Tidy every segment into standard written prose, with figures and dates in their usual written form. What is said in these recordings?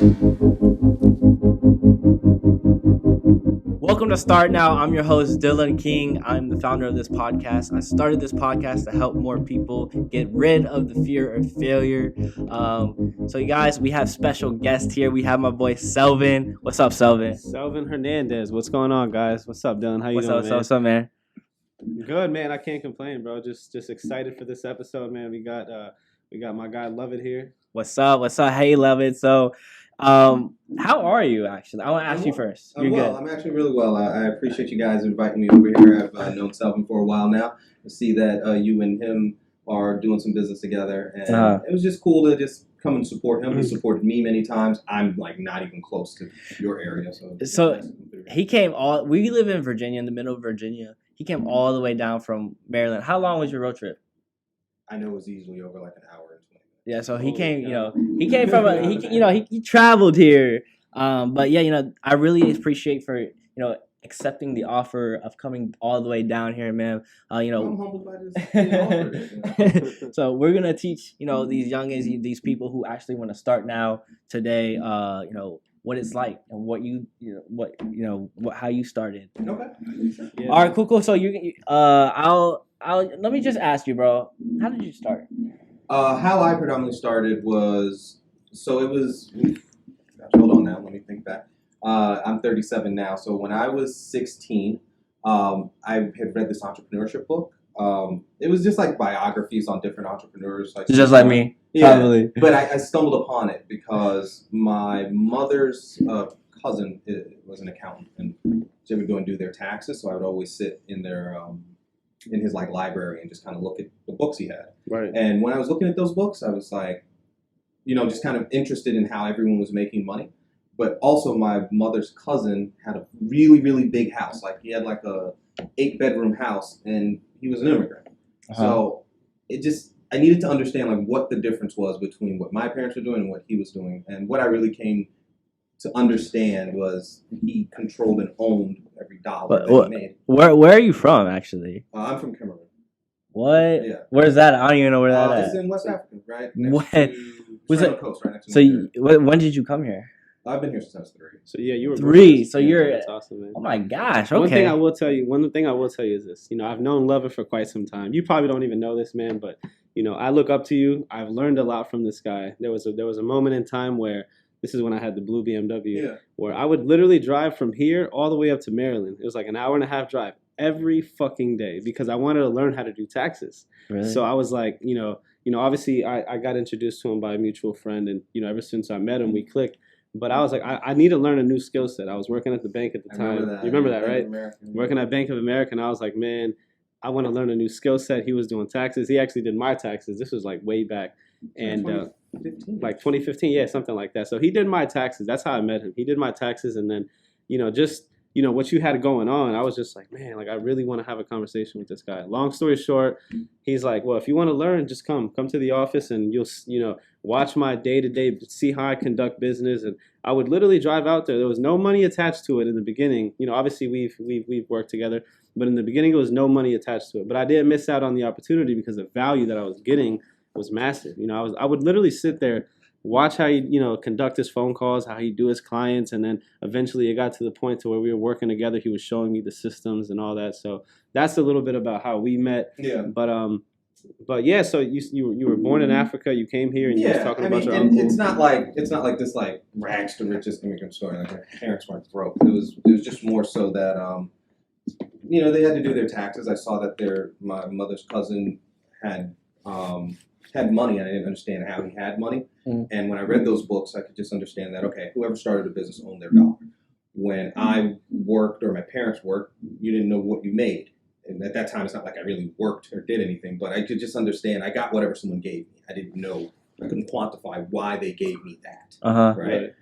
Welcome to Start Now. I'm your host, Dylan King. I'm the founder of this podcast. I started this podcast to help more people get rid of the fear of failure. So you guys, we have special guests here. We have my boy, Selvin. What's up, Selvin? Selvin Hernandez. What's going on, guys? What's up, Dylan? How you doing, man? What's up, man? Good, man. I can't complain, bro. Just excited for this episode, man. We got my guy Lovett here. What's up? Hey, Lovett. So, how are you, actually? I want to ask you first. You're good. I'm actually really well. I appreciate you guys inviting me over here. I've known Selvin for a while now. I see that you and him are doing some business together, and it was just cool to just come and support him. He supported me many times. I'm like not even close to your area, so he came all. We live in Virginia, in the middle of Virginia. He came all the way down from Maryland. How long was your road trip? I know it was easily over like an hour and 20 minutes. Yeah, so he came. He came from he traveled here. But yeah, I really appreciate for accepting the offer of coming all the way down here, man. I'm humbled by this. So we're gonna teach these youngins, these people who actually want to start now today. What it's like and how you started. Okay. Yeah. All right, cool. So I'll let me just ask you, bro. How did you start? How I predominantly started was hold on now. Let me think back. I'm 37 now. So when I was 16, I had read this entrepreneurship book. It was just like biographies on different entrepreneurs. Just like me. Yeah, probably. But I stumbled upon it because my mother's cousin was an accountant, and they would go and do their taxes. So I would always sit in their in his like library and just kind of look at the books he had. Right. And when I was looking at those books, I was like, just kind of interested in how everyone was making money. But also my mother's cousin had a really, really big house. Like he had like a 8-bedroom house, and he was an immigrant. So I needed to understand like what the difference was between what my parents were doing and what he was doing. And what I really came to understand was he controlled and owned every dollar that he made. Where are you from, actually? I'm from Cameroon. What? Yeah. Where's that? I don't even know where that is. It's in West Africa, right? Coast, right next to when did you come here? I've been here since I was 3. So yeah, you were 3. So you're. That's awesome, man. Oh my gosh! Okay. One thing I will tell you is this. I've known Lovett for quite some time. You probably don't even know this man, but I look up to you. I've learned a lot from this guy. There was a moment in time where this is when I had the blue BMW, where I would literally drive from here all the way up to Maryland. It was like an hour and a half drive every fucking day because I wanted to learn how to do taxes. Really? So I was like, obviously I got introduced to him by a mutual friend, and ever since I met him, we clicked. But I was like, I need to learn a new skill set. I was working at the bank at the time. You remember that, right? Working at Bank of America, and I was like, man, I want to learn a new skill set. He was doing taxes. He actually did my taxes. This was like way back. And 2015. 2015, yeah, something like that. So he did my taxes. That's how I met him. He did my taxes, and then, what you had going on, I was just like, man, like I really want to have a conversation with this guy. Long story short, he's like, well, if you want to learn, just come to the office, and you'll, watch my day-to-day, see how I conduct business. And I would literally drive out there. There was no money attached to it in the beginning. Obviously we've worked together, but in the beginning, there was no money attached to it. But I didn't miss out on the opportunity because the value that I was getting was massive. I would literally sit there, watch how he, conduct his phone calls, how he do his clients, and then eventually it got to the point to where we were working together. He was showing me the systems and all that. So that's a little bit about how we met. Yeah. But yeah, so you were born in Africa. You came here, and you was talking about your uncle. It's not like this like rags to riches immigrant story. Like my parents weren't broke. It was just more so that they had to do their taxes. I saw that my mother's cousin had money, and I didn't understand how he had money. And when I read those books, I could just understand that whoever started a business owned their dollar. When I worked or my parents worked, you didn't know what you made. And at that time, it's not like I really worked or did anything, but I could just understand. I got whatever someone gave me. I didn't know. I couldn't quantify why they gave me that. Right?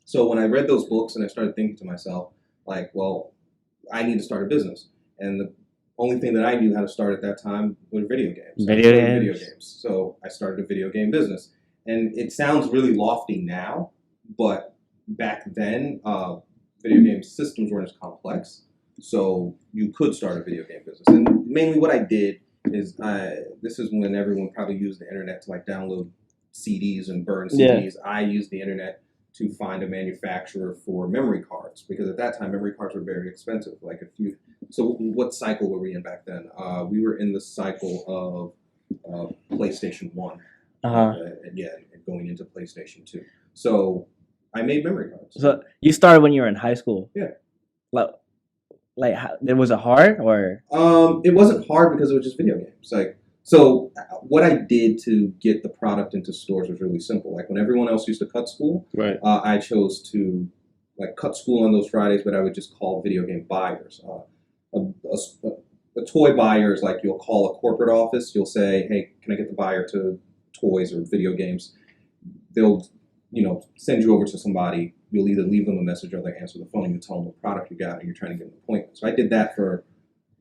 So when I read those books and I started thinking to myself, like, well, I need to start a business. And the only thing that I knew how to start at that time were video games. Video games. So I started a video game business. And it sounds really lofty now, but back then, video game systems weren't as complex. So you could start a video game business. And mainly what I did is, this is when everyone probably used the internet to like download CDs and burn CDs. I used the internet to find a manufacturer for memory cards, because at that time memory cards were very expensive. Like so what cycle were we in back then? We were in the cycle of PlayStation 1. And going into PlayStation 2. So I made memory cards. So you started when you were in high school? Yeah. Like was it hard or? It wasn't hard because it was just video games. Like, so what I did to get the product into stores was really simple. Like when everyone else used to cut school, right? I chose to like cut school on those Fridays, but I would just call video game buyers. A toy buyer is like you'll call a corporate office. You'll say, "Hey, can I get the buyer to toys or video games?" They'll send you over to somebody. You'll either leave them a message or they answer the phone and you tell them what product you got and you're trying to get an appointment. So I did that for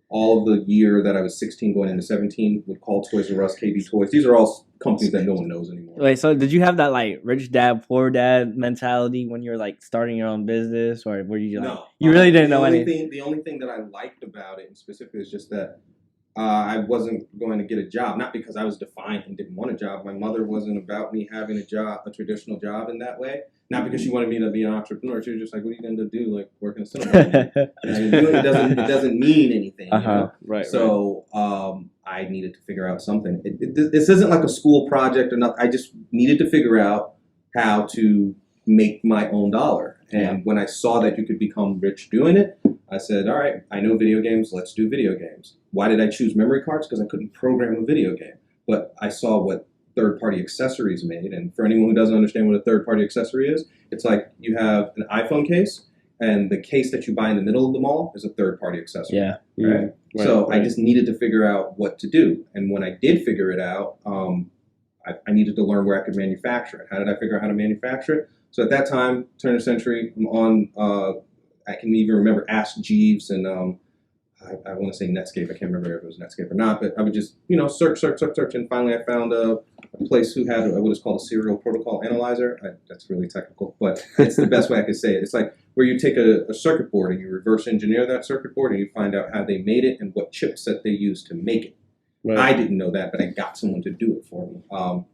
all of the year that I was 16 going into 17, would call Toys R Us, KB Toys. These are all companies that no one knows anymore. Wait, so did you have that like rich dad, poor dad mentality when you were like starting your own business, or were you like, no, you really didn't know anything? The only thing that I liked about it, and specifically, is just that I wasn't going to get a job, not because I was defiant and didn't want a job. My mother wasn't about me having a traditional job in that way. Not because she wanted me to be an entrepreneur. She was just like, "What are you going to do? Like work in a cinema?" And it doesn't mean anything. You know? Right. So I needed to figure out something. This isn't like a school project or nothing. I just needed to figure out how to make my own dollar. And when I saw that you could become rich doing it, I said, "All right, I know video games. Let's do video games." Why did I choose memory cards? Because I couldn't program a video game. But I saw what third-party accessories made. And for anyone who doesn't understand what a third-party accessory is, it's like you have an iPhone case, and the case that you buy in the middle of the mall is a third-party accessory. Yeah. Right? So I just needed to figure out what to do. And when I did figure it out, I needed to learn where I could manufacture it. How did I figure out how to manufacture it? So at that time, turn of the century, I'm on, I can even remember Ask Jeeves and I want to say Netscape. I can't remember if it was Netscape or not, but I would just, search. And finally I found a place who had what is called a serial protocol analyzer. That's really technical, but it's the best way I could say it. It's like where you take a circuit board and you reverse engineer that circuit board and you find out how they made it and what chipset they used to make it. Right. I didn't know that, but I got someone to do it for me.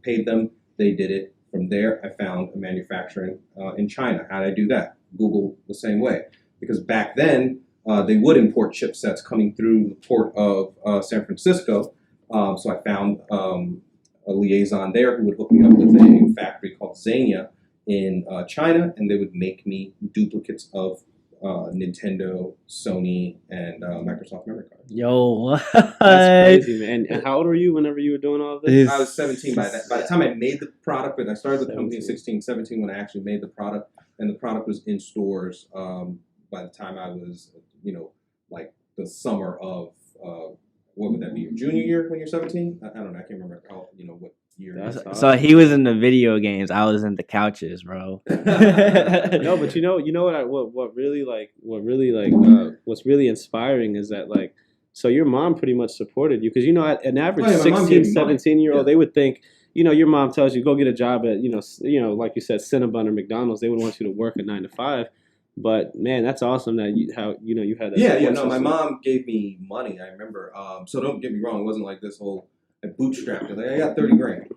Paid them. They did it. From there, I found a manufacturing in China. How did I do that? Google the same way. Because back then, they would import chipsets coming through the port of San Francisco. So I found a liaison there who would hook me up with a factory called Xenia in China, and they would make me duplicates of Nintendo, Sony, and Microsoft memory cards. Yo, what? That's crazy, man. And how old were you whenever you were doing all of this? I was 17 by that. By the time I made the product, but I started the company in 17 when I actually made the product, and the product was in stores by the time I was, like the summer of, what would that be, your junior year when you're 17? I don't know. I can't remember what year. So he was in the video games. I was in the couches, bro. No, but what's really inspiring is that, like, so your mom pretty much supported you because, at an average 16, 17-year-old, they would think, your mom tells you go get a job at, like you said, Cinnabon or McDonald's. They would want you to work a 9 to 5. But man, that's awesome that you had that. Yeah. No, my mom gave me money. I remember. So don't get me wrong. It wasn't like this whole bootstrapped. Like I got $30,000,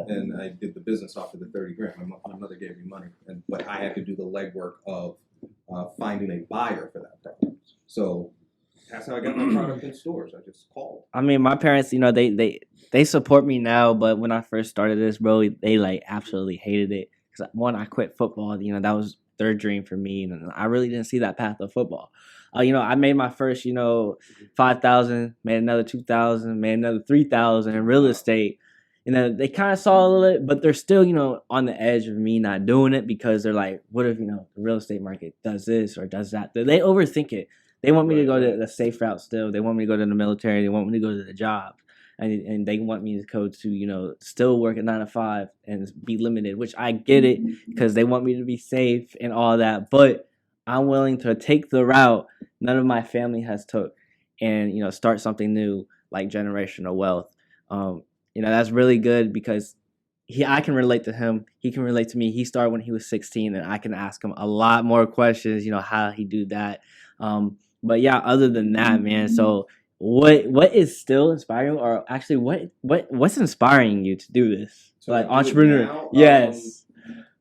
and I did the business off of the $30,000. My mother gave me money, but I had to do the legwork of finding a buyer for that product. So that's how I got my product in stores. I just called. I mean, my parents, they support me now, but when I first started this, bro, they like absolutely hated it. Because one, I quit football. That was their dream for me, and I really didn't see that path of football. I made my first, 5,000, made another 2,000, made another 3,000 in real estate. They kind of saw a little bit, but they're still, on the edge of me not doing it because they're like, what if, the real estate market does this or does that? They overthink it. They want me to go to the safe route still. They want me to go to the military. They want me to go to the job. And they want me to go to, still work at 9 to 5 and be limited, which I get it because they want me to be safe and all that. But I'm willing to take the route none of my family has took and, start something new like generational wealth. That's really good because I can relate to him. He can relate to me. He started when he was 16 and I can ask him a lot more questions, how he do that. But yeah, other than that, man, so what is still inspiring, or actually what's inspiring you to do this? So like entrepreneur? Yes.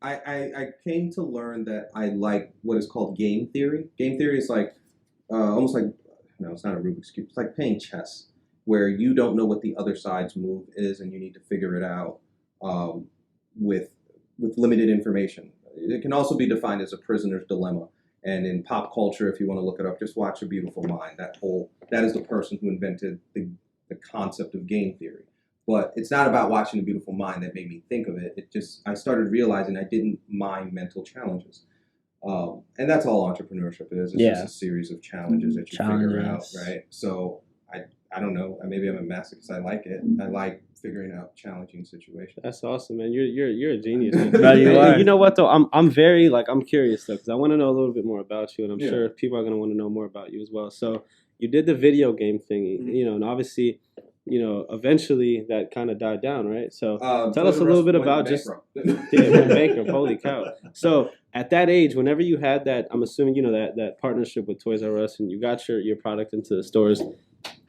I came to learn that I like what is called game theory. Game theory is like almost like, no, it's not a Rubik's Cube. It's like playing chess, where you don't know what the other side's move is, and you need to figure it out with limited information. It can also be defined as a prisoner's dilemma. And in pop culture, if you want to look it up, just watch A Beautiful Mind. That is the person who invented the concept of game theory. But it's not about watching A Beautiful Mind that made me think of it. I started realizing I didn't mind mental challenges. And that's all entrepreneurship is. It's just a series of challenges that you figure out, right? So I don't know. Maybe I'm a masochist. I like it. I like figuring out challenging situations. That's awesome, man. You're a genius. No, you are. You know what though? I'm very I'm curious though, because I want to know a little bit more about you, and I'm sure people are gonna want to know more about you as well. So you did the video game thing, and obviously, eventually that kind of died down, right? So tell us a little bit about just went bankrupt. Holy cow! So at that age, whenever you had that, I'm assuming that partnership with Toys R Us, and you got your product into the stores.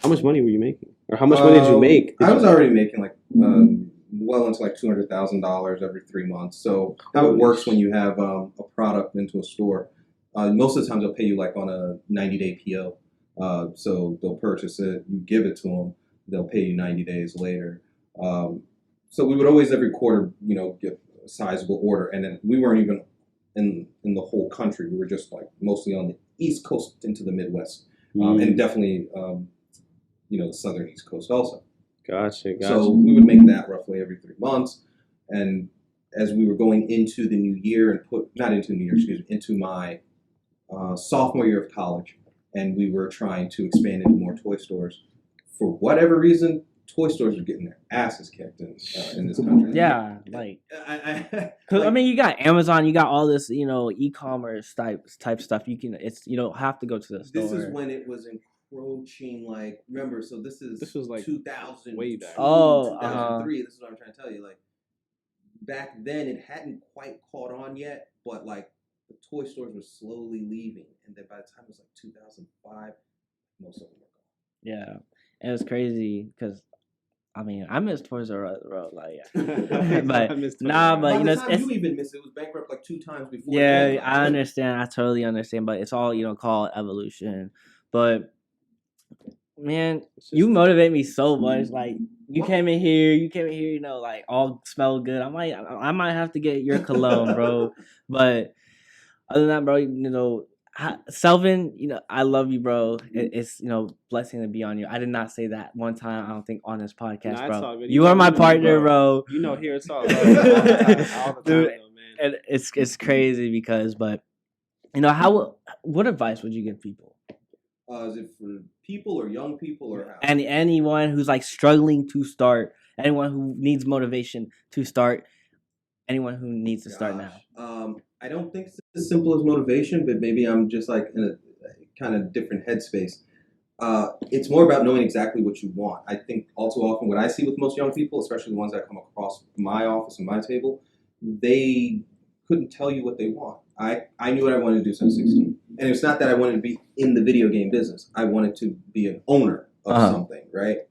How much money were you making, or how much money did you make? I was already making well into $200,000 every 3 months. So how it works when you have a product into a store, most of the time they'll pay you on a 90-day PO. So they'll purchase it, you give it to them, they'll pay you 90 days later. So we would always every quarter, get a sizable order, and then we weren't even in the whole country. We were just mostly on the East Coast into the Midwest, and definitely the southern East Coast also. Gotcha. So we would make that roughly every 3 months, and as we were going into the new year into my sophomore year of college, and we were trying to expand into more toy stores. For whatever reason, toy stores are getting their asses kicked in this country. Yeah, you got Amazon, you got all this, e-commerce type stuff. You don't have to go to the store. This is when it was approaching, remember, so this was 2000, way back. 2003. This is what I'm trying to tell you. Back then, it hadn't quite caught on yet, but the toy stores were slowly leaving, and then by the time it was 2005, most of them were gone. Yeah, and it was crazy because I miss Toys R Us, bro. By the time you even missed it, it was bankrupt 2 times before. Yeah, I understand. I totally understand, but it's all called evolution. But man, you motivate me so much. You came in here, all smell good. I might have to get your cologne, bro. But other than that, bro, Selvin, I love you, bro. It's blessing to be on you. I did not say that one time. I don't think on this podcast, bro. You are my partner, bro. Here it's all all the time, dude. Though, man. And it's crazy because, what advice would you give people? Is it for people or young people or how? And anyone who's struggling to start, anyone who needs motivation to start, anyone who needs to start now. I don't think it's as simple as motivation, but maybe I'm just in a kind of different headspace. It's more about knowing exactly what you want. I think all too often what I see with most young people, especially the ones that come across my office and my table, they couldn't tell you what they want. I knew what I wanted to do since 16. And it's not that I wanted to be in the video game business. I wanted to be an owner of something, right?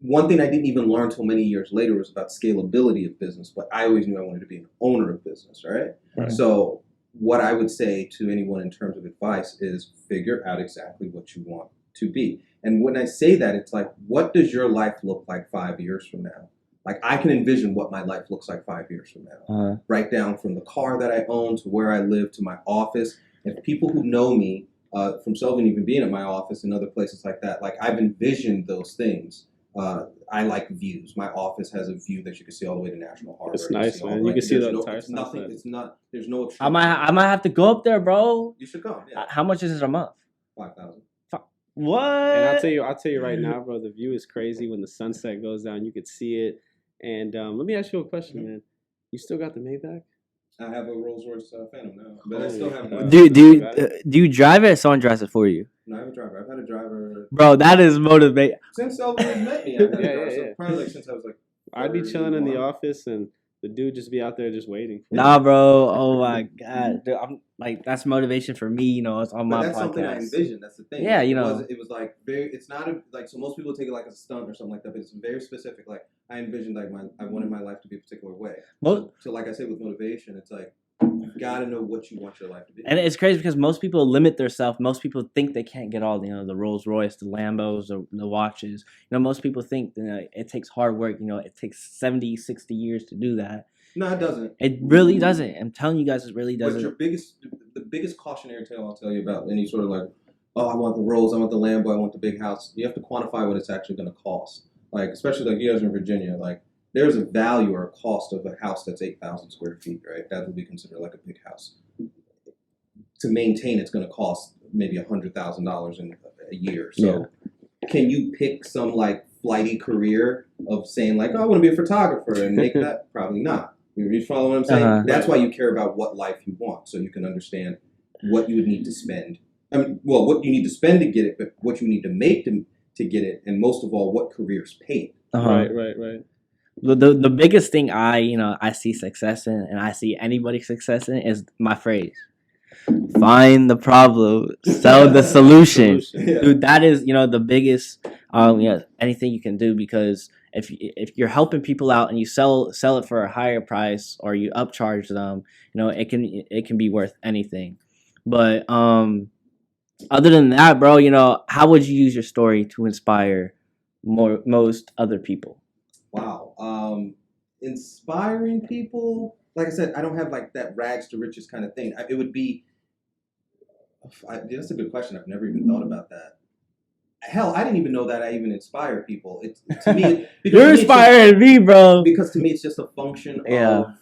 One thing I didn't even learn until many years later was about scalability of business, but I always knew I wanted to be an owner of business, right? So what I would say to anyone in terms of advice is figure out exactly what you want to be. And when I say that, it's what does your life look like 5 years from now? I can envision what my life looks like 5 years from now. Right down from the car that I own to where I live to my office. And people who know me, from Selvin even being at my office and other places like that, I've envisioned those things. I like views. My office has a view that you can see all the way to National Harbor. It's nice, man. You can see the entire nothing. It's not. There's no. I might have to go up there, bro. You should come. Yeah. How much is it a month? 5,000. What? And I'll tell you right now, bro. The view is crazy. When the sunset goes down, you could see it. And let me ask you a question, man. You still got the Maybach? I have a Rolls Royce Phantom now, but I still have. Do you drive it? Or someone drives it for you? No, I have a driver. I've had a driver. Bro, that is motivating. Since Selvin has met me, I've had a driver. So probably since I was I'd be chilling in the office and the dude just be out there just waiting. Nah, bro. Oh my god, dude, I'm like that's motivation for me. You know, it's on my that's podcast. Something I envisioned. That's the thing. Yeah, it was like very. It's not like so. Most people take it like a stunt or something like that, but it's very specific. Like I envisioned, like I wanted my life to be a particular way. So like I say with motivation, it's like you gotta know what you want your life to be. And it's crazy because most people limit themselves. Most people think they can't get all the Rolls Royce, the Lambos, the watches. Most people think it takes hard work. It takes 70, 60 years to do that. No, it doesn't. It really doesn't. I'm telling you guys, it really doesn't. What's the biggest cautionary tale I'll tell you about any sort of like, oh, I want the Rolls, I want the Lambo, I want the big house. You have to quantify what it's actually going to cost. Like, especially like you guys in Virginia, like there's a value or a cost of a house that's 8,000 square feet, right? That would be considered like a big house. To maintain, it's going to cost maybe $100,000 in a year. So, Can you pick some like flighty career of saying like, oh, I want to be a photographer and make that? Probably not. You follow what I'm saying? That's why you care about what life you want, so you can understand what you would need to spend. What you need to spend to get it, but what you need to make to get it, and most of all, what careers pay. Right. The biggest thing I see success in, and I see anybody success in, is my phrase: find the problem, sell the solution. Dude, that is the biggest anything you can do, because if you're helping people out and you sell it for a higher price or you upcharge them, it can be worth anything. But other than that, bro, how would you use your story to inspire most other people? Wow. Inspiring people, like I said, I don't have like that rags to riches kind of thing. It would be that's a good question. I've never even thought about that. Hell, I didn't even know that I even inspire people. To me, you're inspiring me, bro. Because to me, it's just a function of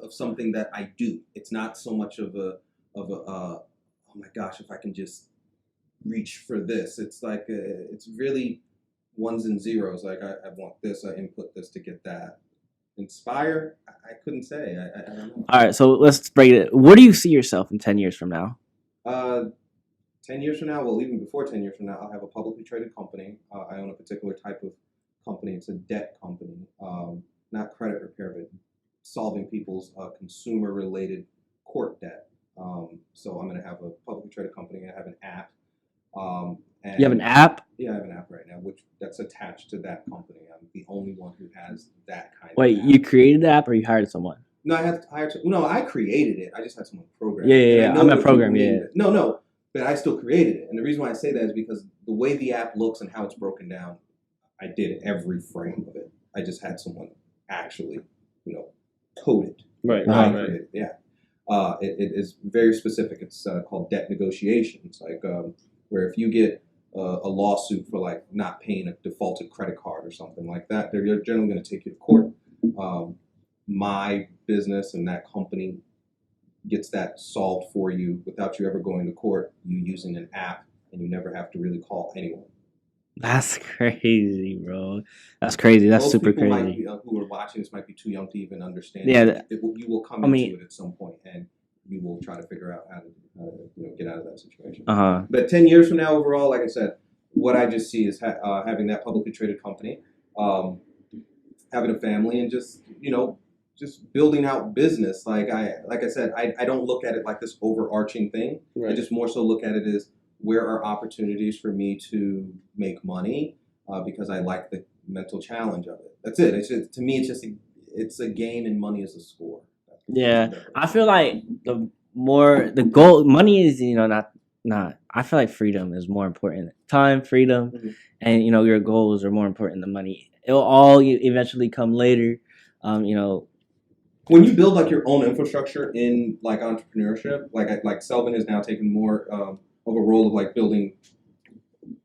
something that I do. It's not so much of a oh my gosh, if I can just reach for this. It's like it's really ones and zeros. Like I want this, I input this to get that. Inspire? I couldn't say. I don't know. All right, so let's break it. Where do you see yourself in 10 years from now? 10 years from now, well, even before 10 years from now, I'll have a publicly traded company. I own a particular type of company. It's a debt company, not credit repair, but solving people's consumer-related court debt. So I'm going to have a publicly traded company. I have an app. And you have an app? Yeah, I have an app right now, that's attached to that company. I'm the only one who has that kind of Wait, app. You created the app or you hired someone? No, I created it. I just had someone program it. Yeah. I'm a program, No, but I still created it. And the reason why I say that is because the way the app looks and how it's broken down, I did every frame of it. I just had someone actually, code it. Right. Yeah. It is very specific. It's called debt negotiations. Like where if you get a lawsuit for like not paying a defaulted credit card or something like that, they're generally going to take you to court. My business and that company gets that solved for you without you ever going to court, you using an app, and you never have to really call anyone. That's crazy, bro. That's crazy. That's Most super people crazy. Who are watching this might be too young to even understand. Yeah, you will come into it at some point, and you will try to figure out how to get out of that situation. But 10 years from now, overall, like I said, what I just see is having that publicly traded company, having a family, and just building out business. Like I said, I don't look at it like this overarching thing. Right. I just more so look at it as where are opportunities for me to make money because I like the mental challenge of it. That's it. To me, it's a game and money is a score. Yeah, I feel like the goal, money is not. I feel like freedom is more important. Time, freedom, and your goals are more important than money. It'll all eventually come later. When you build like your own infrastructure in like entrepreneurship, like Selvin has now taken more of a role of like building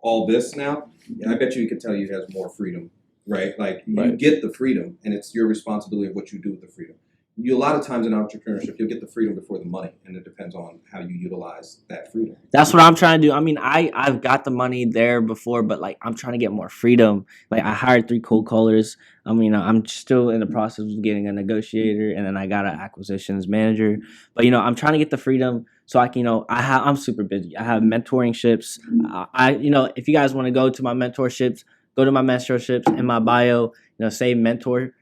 all this now. And I bet you could tell you has more freedom, right? Like you get the freedom, and it's your responsibility of what you do with the freedom. A lot of times in entrepreneurship, you'll get the freedom before the money, and it depends on how you utilize that freedom. That's what I'm trying to do. I mean, I've got the money there before, but like I'm trying to get more freedom. Like I hired 3 cold callers. I mean, I'm still in the process of getting a negotiator, and then I got an acquisitions manager. But I'm trying to get the freedom so I can, I'm super busy. I have mentorships. If you guys want to go to my mentorships, go to my mentorships in my bio. Say mentor.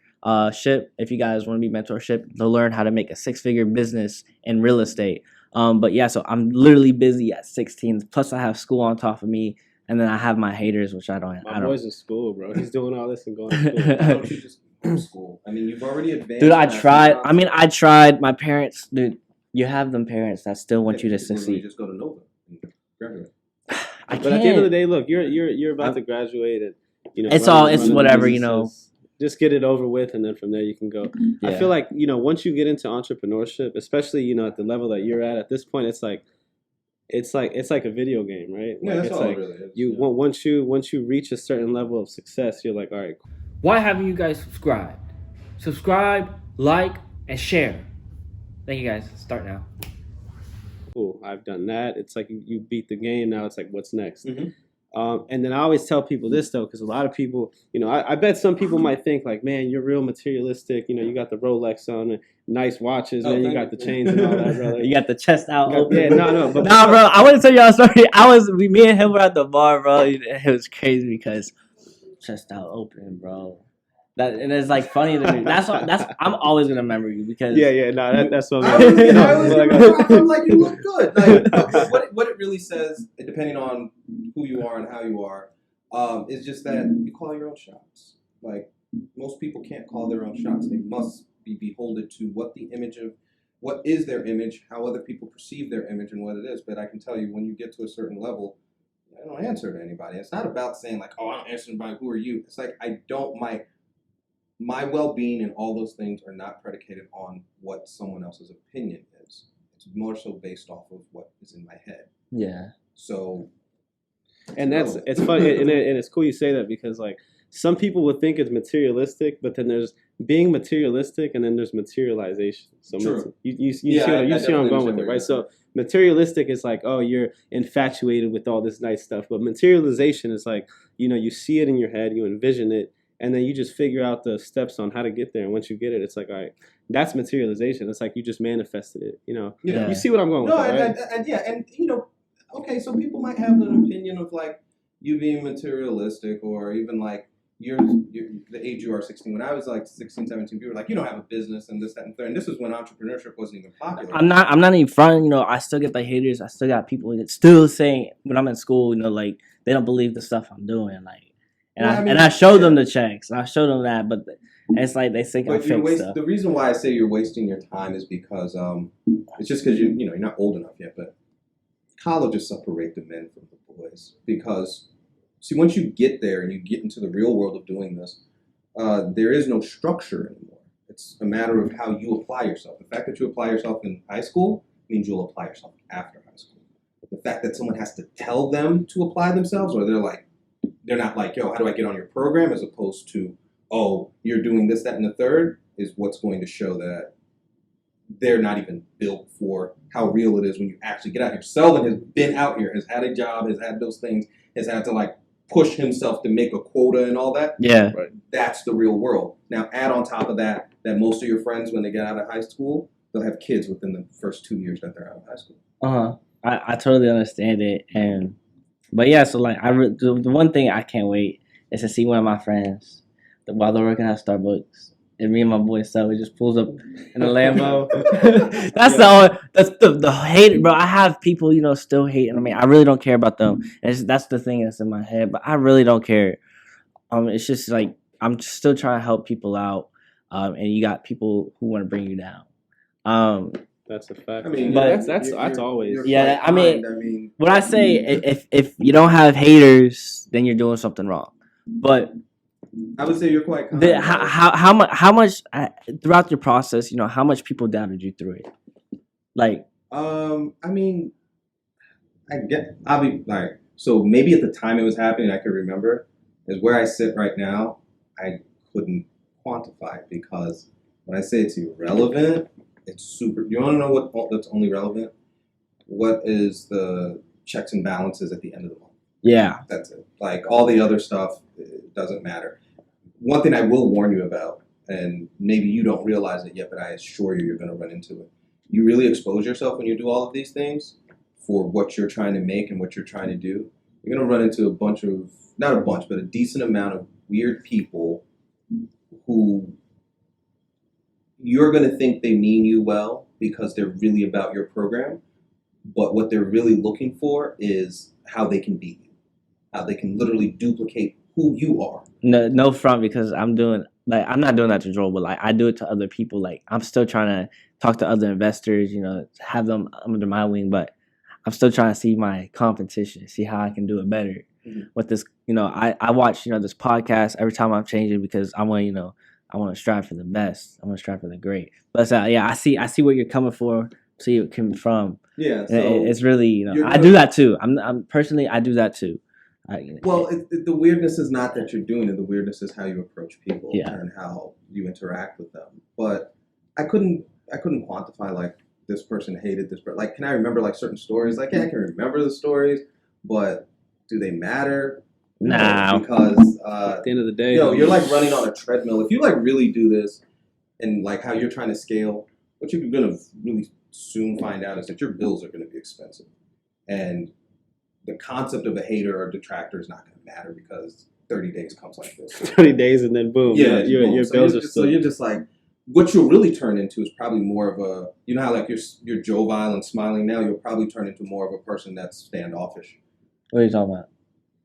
ship if you guys want to be mentorship to learn how to make a 6-figure business in real estate. But yeah, so I'm literally busy at 16. Plus, I have school on top of me, and then I have my haters, which I don't. My boy's in school, bro. He's doing all this and going to school. Why don't you just go to school? I mean, you've already advanced. Dude, I tried. I mean, I tried. My parents, dude. You have them parents that still want you to succeed. You just go to Nova and graduate. I But at the end of the day, look, you're about to graduate, and it's whatever, Just get it over with, and then from there you can go. Yeah. I feel like once you get into entrepreneurship, especially at the level that you're at this point, it's like a video game, right? Yeah, that's it's all like it really is. once you reach a certain level of success, you're like, all right. Why haven't you guys subscribed? Subscribe, like, and share. Thank you guys. Start now. Cool, I've done that. It's like you beat the game. Now it's like, what's next? Mm-hmm. And then I always tell people this, though, because a lot of people, I bet some people might think like, man, you're real materialistic. You got the Rolex on, and nice watches, man. You got the chains and all that, brother. You got the chest out open. Yeah, no. But nah, bro, I want to tell y'all a story. Me and him were at the bar, bro. It was crazy because chest out open, bro. And it's like funny to me. I'm always gonna remember you because that's what I I'm feel like you look good. Like, what it really says, depending on who you are and how you are, is just that you call your own shots. Like, most people can't call their own shots. They must be beholden to what is their image, how other people perceive their image, and what it is. But I can tell you, when you get to a certain level, I don't answer to anybody. It's not about saying like, oh, I don't answer to anybody. Who are you? It's like my well-being and all those things are not predicated on what someone else's opinion is. It's more so based off of what is in my head. yeah. So, and it's funny, and it's cool you say that, because like some people would think it's materialistic, but then there's being materialistic, and then there's materialization. So true. You see where I'm going with it, right? So materialistic is like, oh, you're infatuated with all this nice stuff, but materialization is like, you see it in your head, you envision it, and then you just figure out the steps on how to get there. And once you get it, it's like, all right, that's materialization. It's like you just manifested it, Yeah. You see what I'm going with, right? and okay, so people might have an opinion of like you being materialistic, or even like you're the age you are, 16. When I was like 16, 17, people were like, you don't have a business and this, that, and third. And this was when entrepreneurship wasn't even popular. I'm not even front. I still get the haters. I still got people that still saying when I'm in school, like they don't believe the stuff I'm doing, like. And I showed them the checks. I showed them that, but it's like they think I'm fake stuff. The reason why I say you're wasting your time is because it's just because you're not old enough yet. But colleges separate the men from the boys, because see, once you get there and you get into the real world of doing this, there is no structure anymore. It's a matter of how you apply yourself. The fact that you apply yourself in high school means you'll apply yourself after high school. The fact that someone has to tell them to apply themselves, or they're not like, yo, how do I get on your program? As opposed to, oh, you're doing this, that, and the third, is what's going to show that they're not even built for how real it is when you actually get out here. Selvin has been out here, has had a job, has had those things, has had to like push himself to make a quota and all that. Yeah. Right. That's the real world. Now add on top of that most of your friends, when they get out of high school, they'll have kids within the first 2 years that they're out of high school. I totally understand it, but yeah, so like the one thing I can't wait is to see one of my friends while they're working at Starbucks, and me and my boy Celvin just pulls up in a Lambo. That's the hate, bro. I have people still hating. I mean, I really don't care about them. That's the thing that's in my head, but I really don't care. It's just like I'm still trying to help people out, and you got people who want to bring you down. That's a fact. I mean, but that's always. Yeah, I mean, when I say if you don't have haters, then you're doing something wrong. But I would say you're quite kind. How much throughout your process, how much people doubted you through it? Like, I mean, I'll be like, so maybe at the time it was happening, I could remember. Is where I sit right now, I couldn't quantify it, because when I say it's irrelevant, it's super. You want to know that's only relevant? What is the checks and balances at the end of the month? Yeah, that's it. Like all the other stuff, it doesn't matter. One thing I will warn you about, and maybe you don't realize it yet, but I assure you're going to run into it. You really expose yourself when you do all of these things for what you're trying to make and what you're trying to do. You're going to run into not a bunch, but a decent amount of weird people who you're going to think they mean you well because they're really about your program, but what they're really looking for is how they can beat you, how they can literally duplicate who you are. No front, because I'm not doing that to Joel, but like I do it to other people. Like I'm still trying to talk to other investors, have them under my wing, but I'm still trying to see my competition, see how I can do it better. With this, I watch, this podcast every time I'm changing because I want, I want to strive for the best. I want to strive for the great. But yeah, I see where you're coming from. See where you're coming from. Yeah, so it's really, I do that too. I'm personally, I do that too. Well, the weirdness is not that you're doing it. The weirdness is how you approach people and how you interact with them. But I couldn't quantify like this person hated this person. Like, can I remember like certain stories? Like, yeah, I can remember the stories, but do they matter? Nah. at Because the end of the day, you're like running on a treadmill. If you like really do this and like how you're trying to scale, what you're gonna really soon find out is that your bills are gonna be expensive, and the concept of a hater or detractor is not going to matter because 30 days comes like this. 30 days and then boom. Yeah, your bills are still. So you're just like, what you'll really turn into is probably more of a, how like you're jovial and smiling now, you'll probably turn into more of a person that's standoffish. What are you talking about?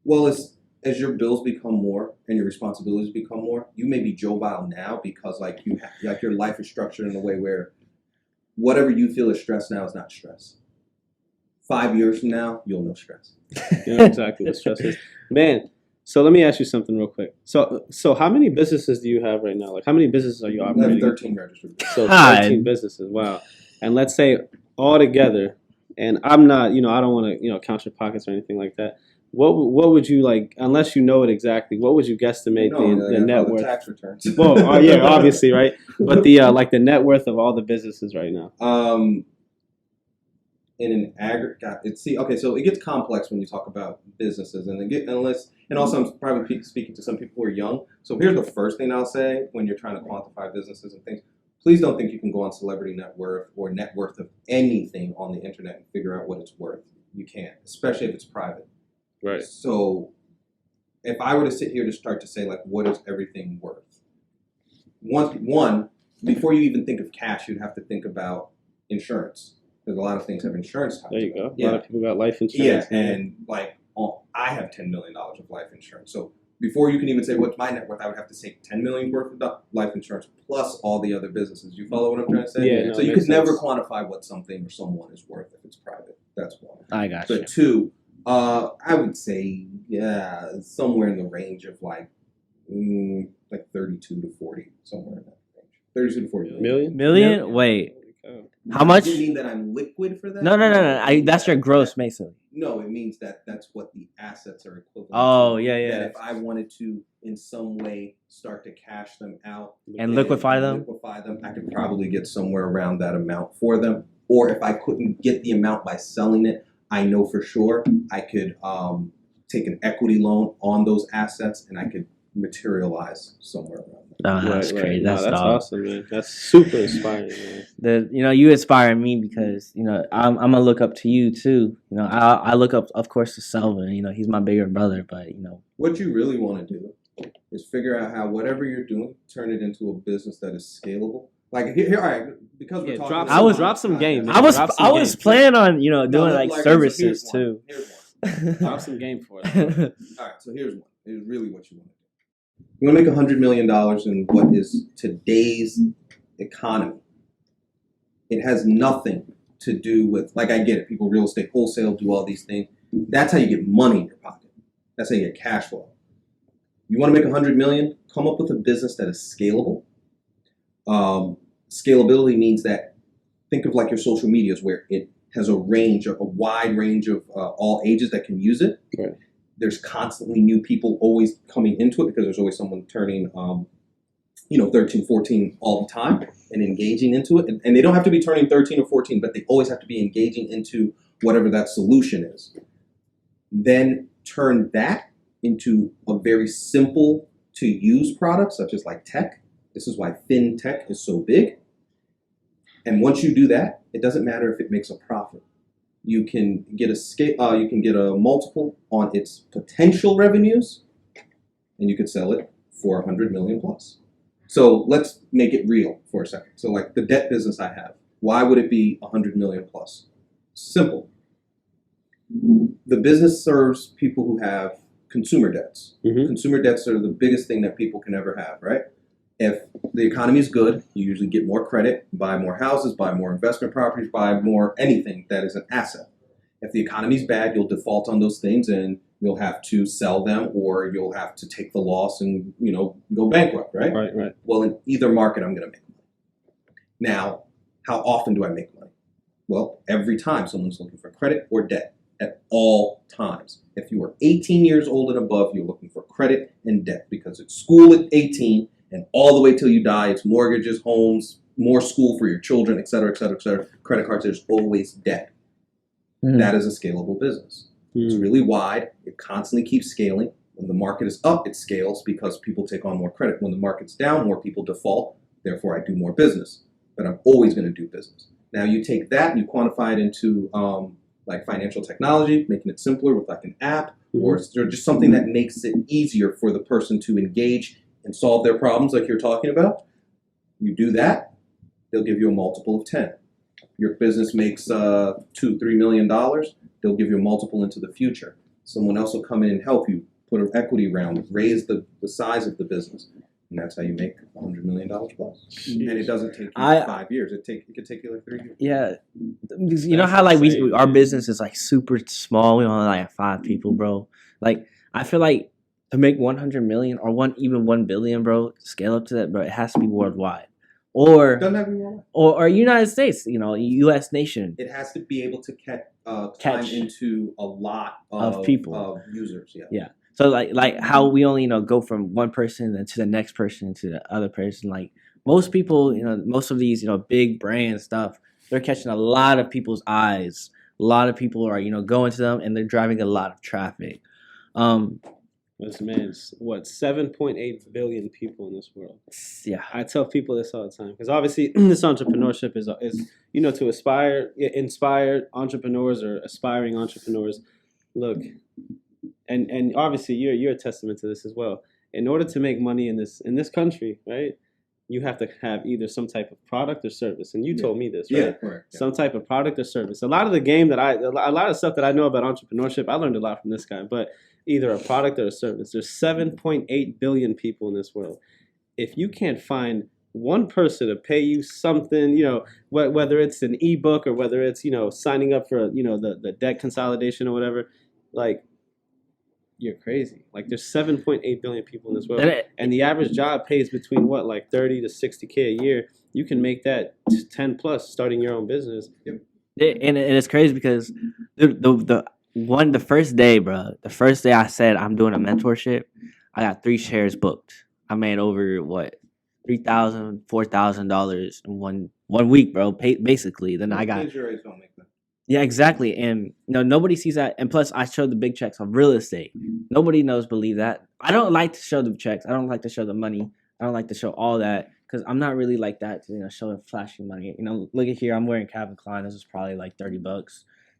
Well, as your bills become more and your responsibilities become more, you may be jovial now because like your life is structured in a way where whatever you feel is stress now is not stress. 5 years from now, you'll know stress. You know exactly what stress is. Man, so let me ask you something real quick. So how many businesses do you have right now? Like, how many businesses are you operating? I have 13 registered. So 13 businesses, wow. And let's say all together, and I'm not, I don't want to, count your pockets or anything like that. What would you like, unless you know it exactly, what would you guestimate the net worth? Tax returns. Well, yeah, obviously, right? But the like the net worth of all the businesses right now. In an aggregate, so it gets complex when you talk about businesses, and also I'm probably speaking to some people who are young. So here's the first thing I'll say when you're trying to quantify businesses and things. Please don't think you can go on celebrity net worth or net worth of anything on the internet and figure out what it's worth. You can't, especially if it's private. Right. So if I were to sit here to start to say like, what is everything worth? One, before you even think of cash, you'd have to think about insurance. Because a lot of things have insurance. There you go. Yeah. A lot of people got life insurance. Yeah, and like I have $10 million of life insurance. So before you can even say what's my net worth, I would have to say $10 million worth of life insurance plus all the other businesses. You follow what I'm trying to say? Yeah. So you could never quantify what something or someone is worth if it's private. That's one. I got you. But two, I would say somewhere in the range of like 32 to 40, somewhere in that range. 32 to 40 million. Million? Wait. How much? Does it mean that I'm liquid for that? No. That's your gross, basically. No, it means that's what the assets are equivalent to. Oh, yeah. That if I wanted to, in some way, start to cash them out and liquefy them, I could probably get somewhere around that amount for them. Or if I couldn't get the amount by selling it, I know for sure I could take an equity loan on those assets and I could materialize somewhere around that. No, that's crazy. That's awesome, man. That's super inspiring, man. You inspire me because I'm gonna look up to you too. I look up, of course, to Selvin. He's my bigger brother, but what you really want to do is figure out how whatever you're doing, turn it into a business that is scalable. Like here, all right, because we're talking. Drop some game. I was planning on doing like services too. Drop some game for us. All right, so here's one. Here's really what you want to do. You want to make $100 million in what is today's economy. It has nothing to do with, like I get it, people real estate wholesale, do all these things. That's how you get money in your pocket. That's how you get cash flow. You want to make $100 million? Come up with a business that is scalable. Scalability means that think of like your social medias where it has a wide range of all ages that can use it. Right. There's constantly new people always coming into it because there's always someone turning, 13, 14 all the time and engaging into it. And they don't have to be turning 13 or 14, but they always have to be engaging into whatever that solution is. Then turn that into a very simple to use product, such as like tech. This is why fintech is so big. And once you do that, it doesn't matter if it makes a profit. You can get a multiple on its potential revenues, and you could sell it for $100 million plus. So let's make it real for a second. So like the debt business I have, why would it be 100 million plus? Simple. The business serves people who have consumer debts. Mm-hmm. Consumer debts are the biggest thing that people can ever have, right? If the economy is good, you usually get more credit, buy more houses, buy more investment properties, buy more anything that is an asset. If the economy is bad, you'll default on those things and you'll have to sell them, or you'll have to take the loss and, go bankrupt, right? Right. Well, in either market, I'm going to make money. Now, how often do I make money? Well, every time someone's looking for credit or debt, at all times. If you are 18 years old and above, you're looking for credit and debt, because it's school at 18 and all the way till you die. It's mortgages, homes, more school for your children, et cetera, et cetera, et cetera. Credit cards, there's always debt. That is a scalable business. It's really wide. It constantly keeps scaling. When the market is up, it scales because people take on more credit. When the market's down, more people default. Therefore, I do more business. But I'm always going to do business. Now, you take that and you quantify it into like financial technology, making it simpler with like an app, or just something that makes it easier for the person to engage and solve their problems like you're talking about. You do that, they'll give you a multiple of 10. Your business makes $2-3 million, they'll give you a multiple into the future. Someone else will come in and help you put an equity round, raise the size of the business. And that's how you make $100 million plus. And it doesn't take you 5 years. It could take you like 3 years. Yeah, you know how like our business is like super small. We only like 5 people, bro. Like I feel like to make 100 million or 1 billion, bro, scale up to that, bro. It has to be worldwide, or Doesn't have to be worldwide. or United States. U.S. nation. It has to be able to climb into a lot of people, of users. Yeah. So like how we only go from one person to the next person to the other person. Like most people, most of these big brand stuff, they're catching a lot of people's eyes. A lot of people are going to them, and they're driving a lot of traffic. Listen, man, what 7.8 billion people in this world? Yeah, I tell people this all the time because obviously this entrepreneurship is to inspire entrepreneurs or aspiring entrepreneurs. Look. And obviously you're a testament to this as well. In order to make money in this country, right, you have to have either some type of product or service. And you told me this, right? Yeah, correct. Yeah. Some type of product or service. A lot of stuff that I know about entrepreneurship, I learned a lot from this guy. But either a product or a service. There's 7.8 billion people in this world. If you can't find one person to pay you something, whether it's an ebook or whether it's signing up for the debt consolidation or whatever, like. You're crazy. Like there's 7.8 billion people in this world, and the average job pays between like 30 to 60K a year. You can make that 10 plus starting your own business. Yep. And it's crazy because the first day, bro, the first day I said I'm doing a mentorship, I got 3 shares booked. I made over $3,000, $4,000 in one week, bro. Basically, then I got. Yeah, exactly. And nobody sees that. And plus, I showed the big checks on real estate. Nobody believe that. I don't like to show the checks. I don't like to show the money. I don't like to show all that because I'm not really like that to showing flashing money. Look at here. I'm wearing Calvin Klein. This is probably like $30.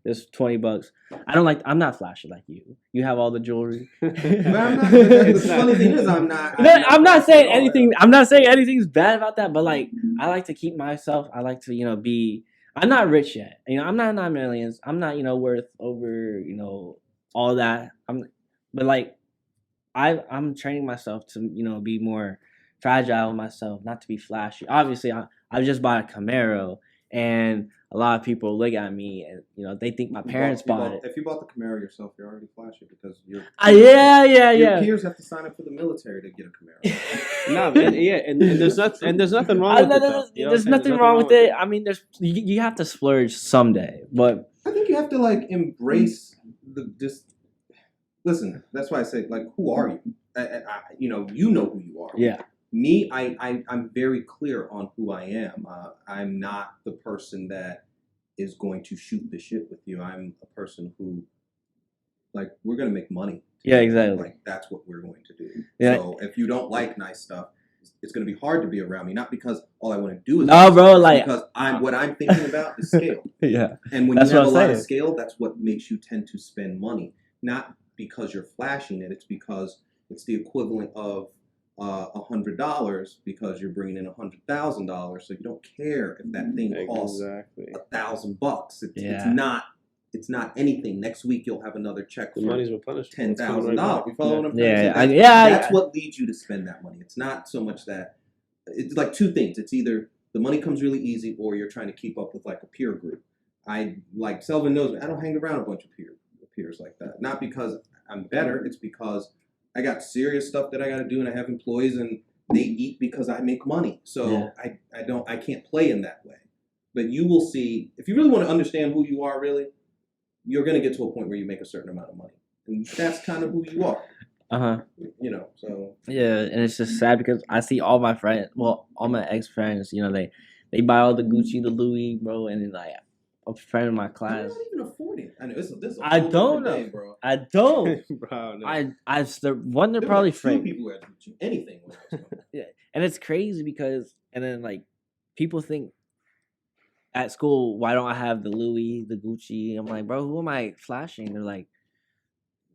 This $20. I'm not flashy like you. You have all the jewelry. But I'm not. The funny thing is, I'm not. I'm not saying anything. I'm not saying anything's bad about that. But like, I like to keep myself. I like to be. I'm not rich yet. I'm not $9 million. I'm not, worth over, all that. But like, I'm training myself to, be more fragile with myself, not to be flashy. Obviously, I just bought a Camaro, and a lot of people look at me and they think my parents bought it. If you bought the Camaro yourself, you're already flashy because your your peers have to sign up for the military to get a Camaro. No, man, and there's nothing wrong with it. There's nothing wrong with it. I mean, you have to splurge someday, but I think you have to like embrace listen. That's why I say like, who are you? You know who you are. Yeah. Me, I'm very clear on who I am. I'm not the person that is going to shoot the shit with you. I'm a person who, like, we're going to make money. Yeah, exactly. Like, that's what we're going to do. Yeah. So if you don't like nice stuff, it's going to be hard to be around me. Not because all I want to do is because what I'm thinking about is scale. Yeah. And when you have a lot of scale, that's what makes you tend to spend money. Not because you're flashing it. It's because it's the equivalent of $100 because you're bringing in $100,000. So you don't care if that thing costs $1,000. It's not anything. Next week you'll have another check for $10,000. You follow what I'm saying? That's what leads you to spend that money. It's not so much that it's like two things. It's either the money comes really easy, or you're trying to keep up with like a peer group. Like Selvin knows me. I don't hang around a bunch of peers like that. Not because I'm better. It's because I got serious stuff that I got to do, and I have employees, and they eat because I make money. So I can't play in that way. But you will see, if you really want to understand who you are, really, you're going to get to a point where you make a certain amount of money, and that's kind of who you are. You know, so yeah, and it's just sad because I see all my friends, well, all my ex friends, you know, they buy all the Gucci, the Louis, bro, and then like a friend of my class. I'm not even affording. I know this. I don't know, bro. I don't. Bro, no. They're probably fake. People who had Gucci, anything. When I was Yeah, and it's crazy because, and then like people think at school, why don't I have the Louis, the Gucci? I'm like, bro, who am I flashing? They're like,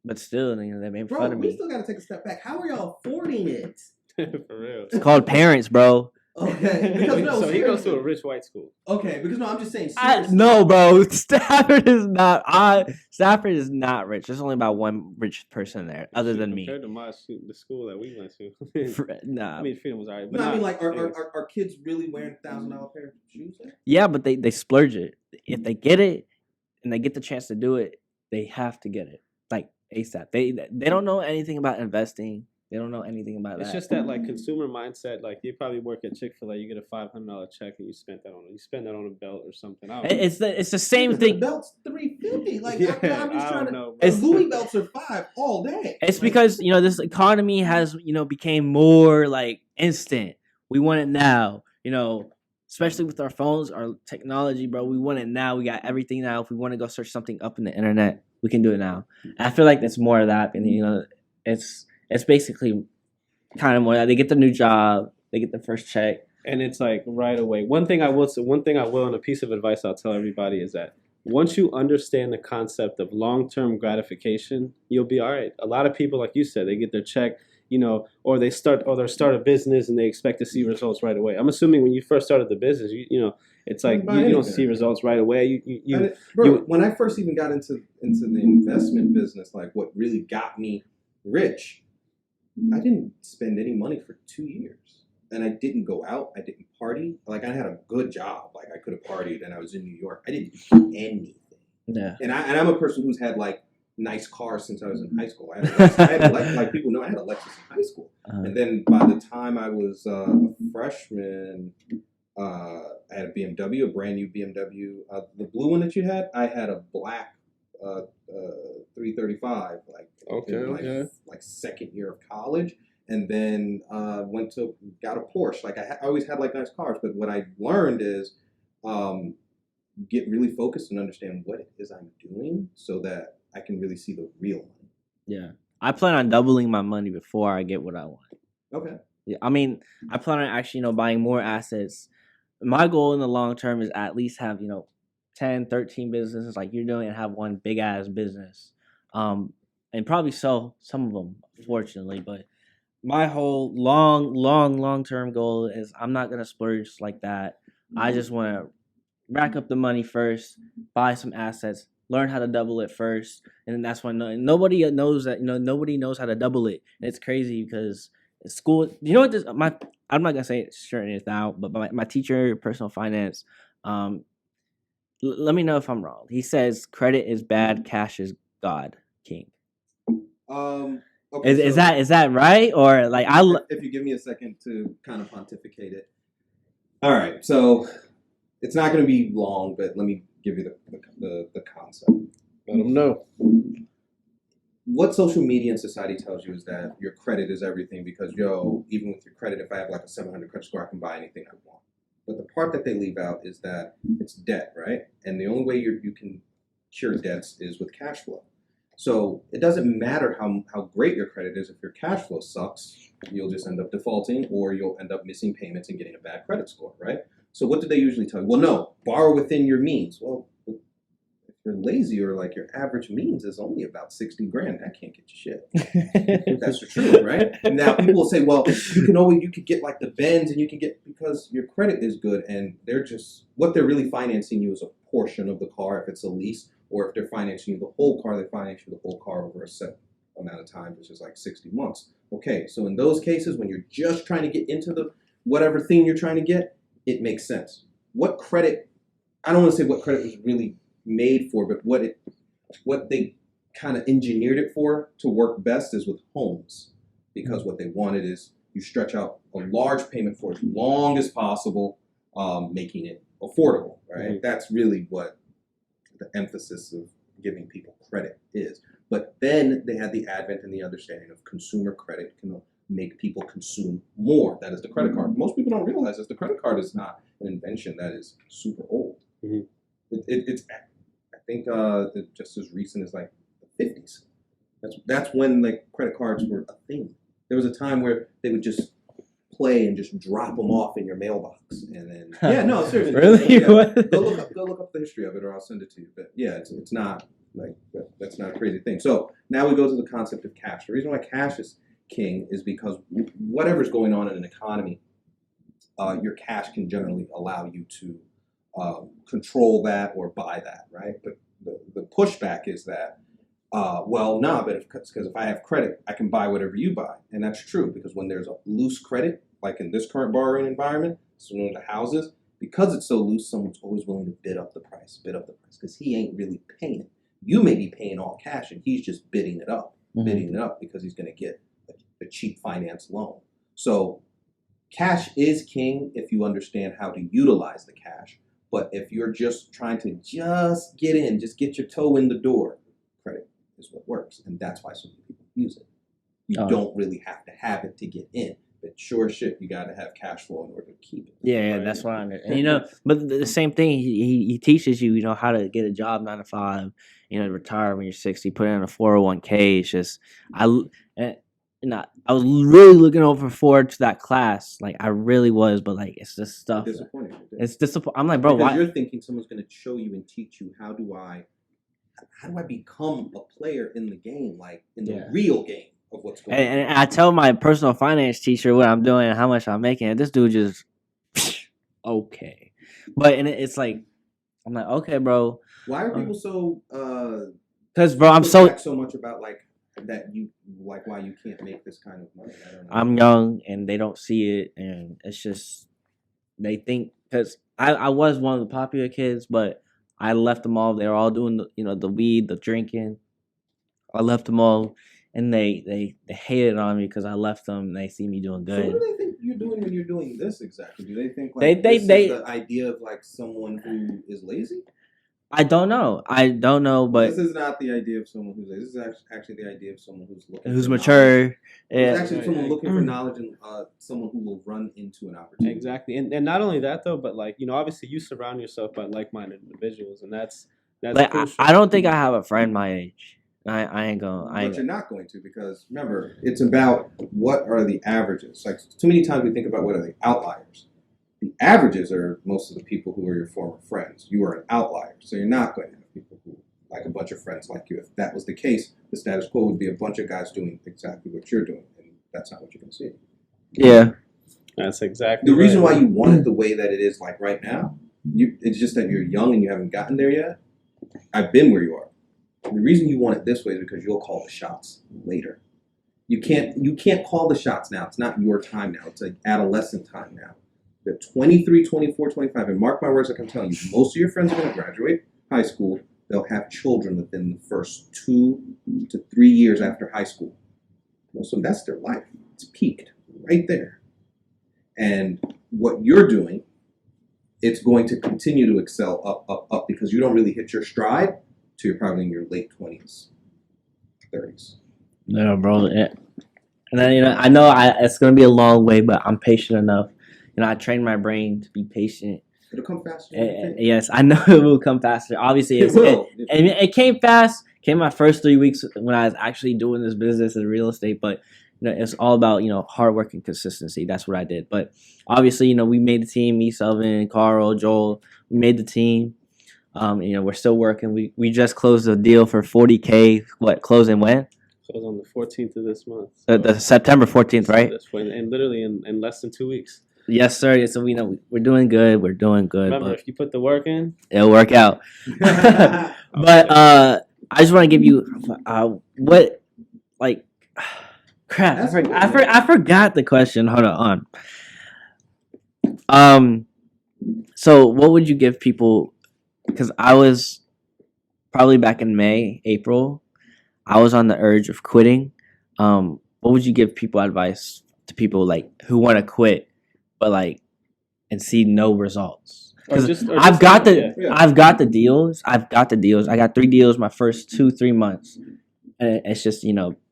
but still, you know, they made fun of me. We still got to take a step back. How are y'all affording it? For real. It's called parents, bro. Okay, because so he goes to a rich white school. Okay, because I'm just saying. No, bro. Stafford is not. Stafford is not rich. There's only about one rich person there, other than me. Compared to the school that we went to. Nah. I mean, Freedom was alright. But I mean, like, are kids really wearing $1,000 pair of shoes? Yeah, but they splurge it. If they get it and they get the chance to do it, they have to get it like ASAP. They don't know anything about investing. They don't know anything about that. It's just that like consumer mindset. Like you probably work at Chick-fil-A, you get a $500 check and you spend that on a belt or something. It's the same thing. The belt's $350. Like I'm just trying to know. It's, Louis belts are $5 all day. It's because this economy has became more like instant. We want it now. Especially with our phones, our technology, bro. We want it now. We got everything now. If we want to go search something up in the internet, we can do it now. And I feel like that's more of that, and it's basically kind of more that they get the new job, they get the first check, and it's like right away. One thing I will, and a piece of advice I'll tell everybody is that once you understand the concept of long-term gratification, you'll be all right. A lot of people, like you said, they get their check, or they start a business and they expect to see results right away. I'm assuming when you first started the business, it's like you don't see results right away. When I first even got into the investment business, like what really got me rich, I didn't spend any money for 2 years, and I didn't go out. I didn't party. Like I had a good job. Like I could have partied, and I was in New York. I didn't do anything. Yeah. And I'm a person who's had like nice cars since I was in high school. I had like people know I had a Lexus in high school, and then by the time I was a freshman, I had a BMW, a brand new BMW. The blue one that you had, I had a black 335, like second year of college, and then got a Porsche. Like I always had like nice cars, but what I learned is get really focused and understand what it is I'm doing, so that I can really see the real money. Yeah, I plan on doubling my money before I get what I want. Okay. Yeah, I mean, I plan on actually buying more assets. My goal in the long term is at least have 10, 13 businesses like you're doing, and have one big ass business, and probably sell some of them, fortunately. But my whole long term goal is I'm not gonna splurge like that. I just want to rack up the money first, buy some assets, learn how to double it first, and then that's when nobody knows that nobody knows how to double it. And it's crazy because school. You know what? I'm not gonna say it sure it is now, but my teacher, personal finance, let me know if I'm wrong. He says credit is bad, cash is God, King. Okay, is that right? Or like if you give me a second to kind of pontificate it. All right, so it's not going to be long, but let me give you the concept. Let them know. What social media and society tells you is that your credit is everything, because even with your credit, if I have like a 700 credit score, I can buy anything I want. But the part that they leave out is that it's debt, right? And the only way you can cure debts is with cash flow. So it doesn't matter how great your credit is. If your cash flow sucks, you'll just end up defaulting, or you'll end up missing payments and getting a bad credit score, right? So what do they usually tell you? Well, no, borrow within your means. Well, if you're lazy or like your average means is only about 60 grand. That can't get you shit. That's the truth, right? Now people will say, well, you could get like the Benz and you can get, because your credit is good and what they're really financing you is a portion of the car if it's a lease, or if they're financing you the whole car, they finance you the whole car over a set amount of time, which is like 60 months. Okay, so in those cases, when you're just trying to get into the whatever thing you're trying to get, it makes sense. What credit, I don't want to say what credit was really made for, but what they kind of engineered it for to work best is with homes, because what they wanted is you stretch out a large payment for as long as possible, making it affordable, right? Mm-hmm. That's really what the emphasis of giving people credit is. But then they had the advent and the understanding of consumer credit can make people consume more. That is the credit card. Most people don't realize this. The credit card is not an invention that is super old. Mm-hmm. It's I think just as recent as like the 50s. That's when like credit cards were a thing. There was a time where they would just play and just drop them off in your mailbox, and then seriously, really? Go look up the history of it, or I'll send it to you. But yeah, it's not like that's not a crazy thing. So now we go to the concept of cash. The reason why cash is king is because whatever's going on in an economy, your cash can generally allow you to control that or buy that, right? But the pushback is that, because if I have credit, I can buy whatever you buy. And that's true, because when there's a loose credit, like in this current borrowing environment, similar to houses, because it's so loose, someone's always willing to bid up the price, because he ain't really paying it. You may be paying all cash, and he's just bidding it up because he's going to get a cheap finance loan. So cash is king if you understand how to utilize the cash. But if you're just trying to get in, just get your toe in the door, credit is what works. And that's why so many people use it. You don't really have to have it to get in. But sure shit, you got to have cash flow in order to keep it. Yeah, right? That's why. And, but the same thing, he teaches you, how to get a job 9 to 5, retire when you're 60, put in a 401k. It's just, I was really looking forward to that class. Like, I really was, but like, it's just stuff. Disappointing. It's disappointing. I'm like, bro, because why? You're thinking someone's going to show you and teach you how do I become a player in the game, like in the real game of what's going on. And I tell my personal finance teacher what I'm doing and how much I'm making, and this dude just okay. But it's like, I'm like, okay, bro. Why are people so? Because bro, I'm so much about like that you like why you can't make this kind of money. I don't know. I'm young and they don't see it, and it's just they think, because I was one of the popular kids, but I left them all. They were all doing the weed, the drinking. I left them all, and they hated on me because I left them. And they see me doing good. So what do they think you're doing when you're doing this exactly? Do they think like this is the idea of like someone who is lazy? I don't know, but this is not the idea of someone who's lazy. This is actually the idea of someone who's mature. It's actually someone looking for knowledge and someone who will run into an opportunity. Exactly, and not only that though, but like obviously you surround yourself by like-minded individuals, and that's like I don't think I have a friend my age. I ain't gonna. But you're not going to, because remember, it's about what are the averages. Like too many times we think about what are the outliers. The averages are most of the people who are your former friends. You are an outlier, so you're not going to have people who like a bunch of friends like you. If that was the case, the status quo would be a bunch of guys doing exactly what you're doing, and that's not what you're going to see. Yeah, that's exactly the reason why you want it the way that it is, like right now. It's just that you're young and you haven't gotten there yet. I've been where you are. The reason you want it this way is because you'll call the shots later. You can't call the shots now. It's not your time now. It's like adolescent time now. They're 23, 24, 25, and mark my words, like I'm telling you, most of your friends are going to graduate high school. They'll have children within the first 2 to 3 years after high school. So that's their life. It's peaked right there. And what you're doing, it's going to continue to excel up, because you don't really hit your stride till you're probably in your late 20s, 30s. No, bro. And then, I know it's going to be a long way, but I'm patient enough. I train my brain to be patient. It'll come faster. Yes, I know it will come faster. Obviously, it will. It came fast. Came my first 3 weeks when I was actually doing this business in real estate. But it's all about hard work and consistency. That's what I did. But obviously, we made the team. Me, Selvin, Carl, Joel. We made the team. We're still working. We just closed a deal for $40K. What, closing when? So it was on the 14th of this month. The September 14th, right? And literally in less than 2 weeks. Yes, sir. So we know we're doing good. We're doing good. Remember, if you put the work in, it'll work out. But I just want to give you what, like, crap. I forgot the question. Hold on. So what would you give people? Because I was probably back in April. I was on the urge of quitting. What would you give people advice to people like who want to quit, but like and see no results? Because I've got the deals. I got 3 deals my first 2-3 months, and it's just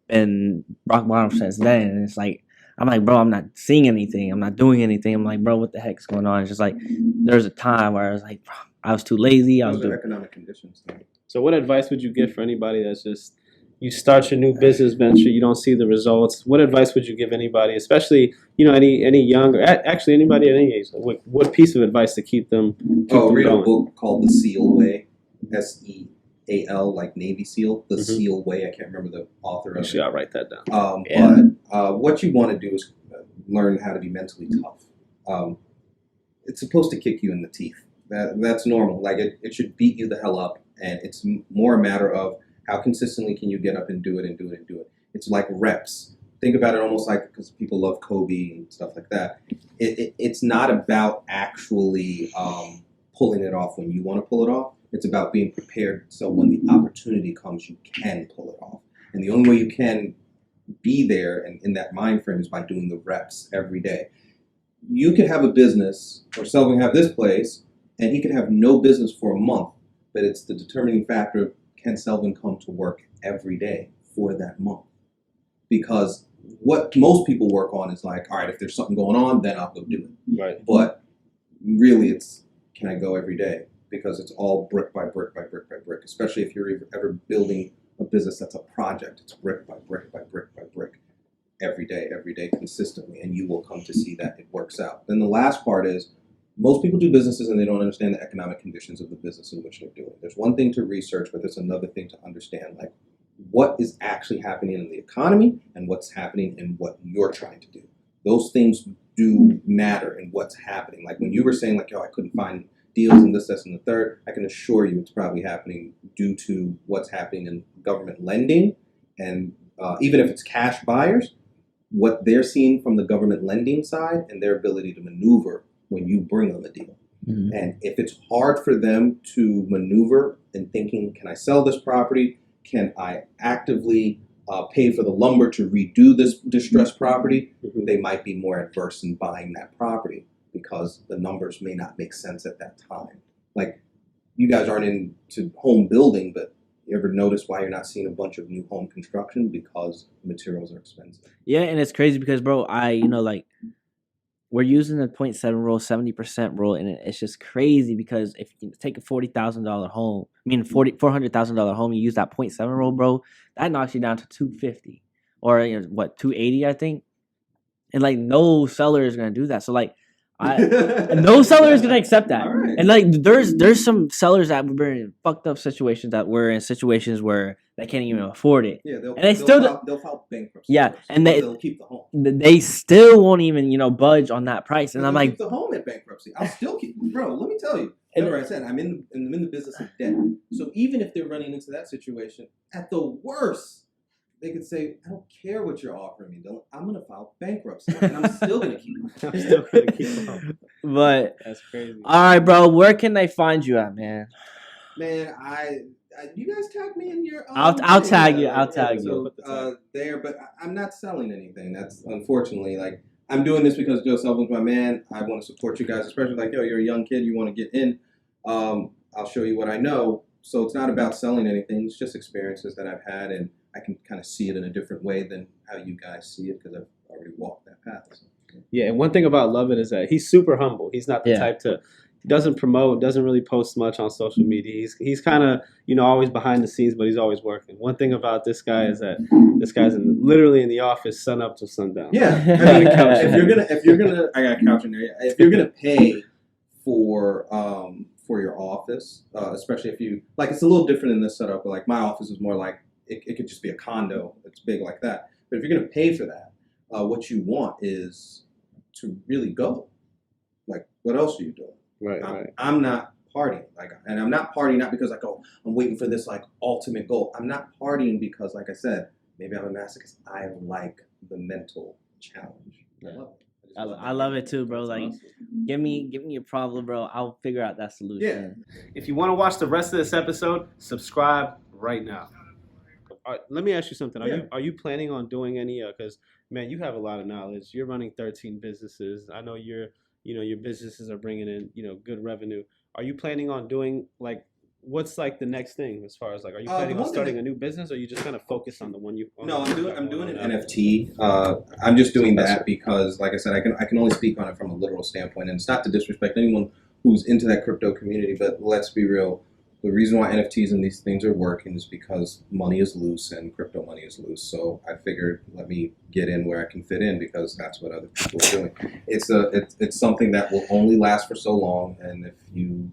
been rock bottom since then. And it's like I'm like, bro, I'm not seeing anything. I'm not doing anything. I'm like, bro, what the heck's going on? It's just like there's a time where I was like, bro, I was too lazy. Those are economic conditions. So what advice would you give for anybody that's just you start your new business venture, you don't see the results? What advice would you give anybody, especially any young, or actually anybody at any age? What piece of advice to keep them? Read a book called The Seal Way, SEAL, like Navy SEAL, The Seal Way. I can't remember the author of Actually, it. I'll write that down. But what you want to do is learn how to be mentally tough. It's supposed to kick you in the teeth. That's normal. Like it should beat you the hell up, and it's more a matter of how consistently can you get up and do it and do it and do it. It's like reps. Think about it almost like, because people love Kobe and stuff like that. It's not about actually pulling it off when you want to pull it off. It's about being prepared so when the opportunity comes, you can pull it off. And the only way you can be there and in that mind frame is by doing the reps every day. You could have a business, or Selvin have this place, and he could have no business for a month, but it's the determining factor of can Selvin come to work every day for that month? Because what most people work on is like, all right, if there's something going on, then I'll go do it. Right. But really, it's can I go every day? Because it's all brick by brick by brick by brick. Especially if you're ever building a business that's a project, it's brick by brick by brick by brick, every day, consistently, and you will come to see that it works out. Then the last part is, most people do businesses and they don't understand the economic conditions of the business in which they're doing. There's one thing to research, but there's another thing to understand, like what is actually happening in the economy and what's happening in what you're trying to do. Those things do matter in what's happening. Like when you were saying like, I couldn't find deals in this, and the third, I can assure you it's probably happening due to what's happening in government lending. And even if it's cash buyers, what they're seeing from the government lending side and their ability to maneuver when you bring them a deal. Mm-hmm. And if it's hard for them to maneuver in thinking, can I sell this property? Can I actively pay for the lumber to redo this distressed property? Mm-hmm. They might be more adverse in buying that property because the numbers may not make sense at that time. Like, you guys aren't into home building, but you ever notice why you're not seeing a bunch of new home construction? Because materials are expensive. Yeah, and it's crazy because, bro, we're using the 0.7 rule, 70% rule, and it's just crazy because if you take a $40,000 home, $400,000 home, you use that 0.7 rule, bro, that knocks you down to $250 or $280, I think. And like no seller is gonna do that. So like, no seller is gonna accept that. Right. And like, there's some sellers that were in fucked up situations that were in situations where they can't even afford it. Yeah, they'll file bankruptcy. Yeah, and they'll keep the home. They still won't even budge on that price. And I'm like, keep the home at bankruptcy. I'll still keep, bro. Let me tell you. Remember, I said I'm in the business of debt. So even if they're running into that situation, at the worst, they could say, I don't care what you're offering me, Dylan. I'm gonna file bankruptcy, and I'm still gonna keep it. But that's crazy. All right, bro. Where can they find you at, man? Man, you guys tag me in your. I'll tag you. I'll tag you. There, but I'm not selling anything. That's unfortunately like I'm doing this because Joe Selvin's my man. I want to support you guys, especially like you're a young kid. You want to get in. I'll show you what I know. So it's not about selling anything. It's just experiences that I've had, and I can kind of see it in a different way than how you guys see it because I've already walked that path. So, yeah, and one thing about Lovin is that he's super humble. He's not the type to. He doesn't promote, doesn't really post much on social media. He's kind of, always behind the scenes, but he's always working. One thing about this guy is that this guy's literally in the office sun up to sundown. Yeah. I mean, if you're gonna, I got a couch in there. If you're gonna pay for for your office, especially if you like. It's a little different in this setup. But like my office is more like it could just be a condo. It's big like that. But if you're going to pay for that, what you want is to really go. Like, what else are you doing? Right. I'm not partying. And I'm not partying not because like, oh, I'm waiting for this like ultimate goal. I'm not partying because, like I said, maybe I'm a masochist. I like the mental challenge. I love it too, bro. Like, give me a problem, bro. I'll figure out that solution. Yeah. If you want to watch the rest of this episode, subscribe right now. Let me ask you something. Are you planning on doing any? Because man, you have a lot of knowledge. You're running 13 businesses. I know your businesses are bringing in good revenue. Are you planning on doing like what's like the next thing as far as like are you planning on starting a new business or are you just kind of focus on the one you? No, I'm doing an NFT. I'm just doing that because, like I said, I can only speak on it from a literal standpoint, and it's not to disrespect anyone who's into that crypto community, but let's be real. The reason why NFTs and these things are working is because money is loose and crypto money is loose. So I figured let me get in where I can fit in because that's what other people are doing. It's something that will only last for so long, and if you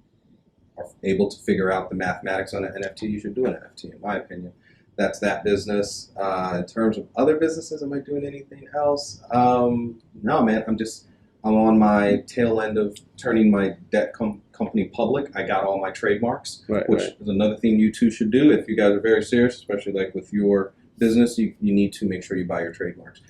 are able to figure out the mathematics on an NFT, you should do an NFT, in my opinion. That's that business. In terms of other businesses, am I doing anything else? No, man. I'm on my tail end of turning my debt company public. I got all my trademarks, which is another thing you two should do if you guys are very serious, especially like with your business. You need to make sure you buy your trademarks.